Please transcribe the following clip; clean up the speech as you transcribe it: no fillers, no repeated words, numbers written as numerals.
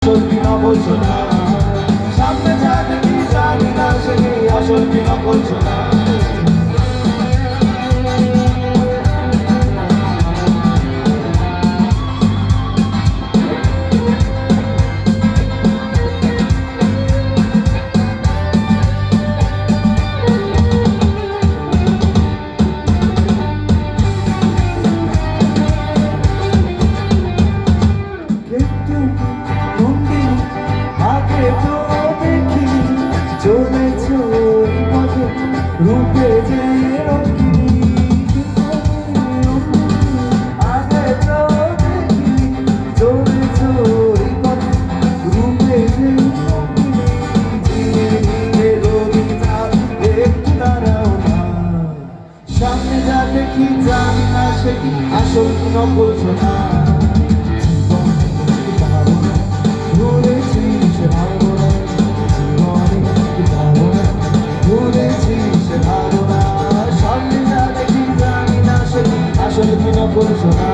আসল কি নকল সোনা, সামনে যা দেখি জানি না সে কি আসল কি নকল সোনা। রূপে যে রঙিনী আগে তো দেখি চলেছ এই পথে রূপে যে রঙিনী ধীরে ধীরে রঙিনা একটু দাঁড়াও না, সামনে যা দেখি জানি না সে কি আসল কি নকল সোনা। ঘুরেছি সে ভাবনা, জীবনে কি ভাবনা, ঘুরেছি সে ভাবনা, সামনে যা দেখি জানি না সে কি আসল কি নকল সোনা।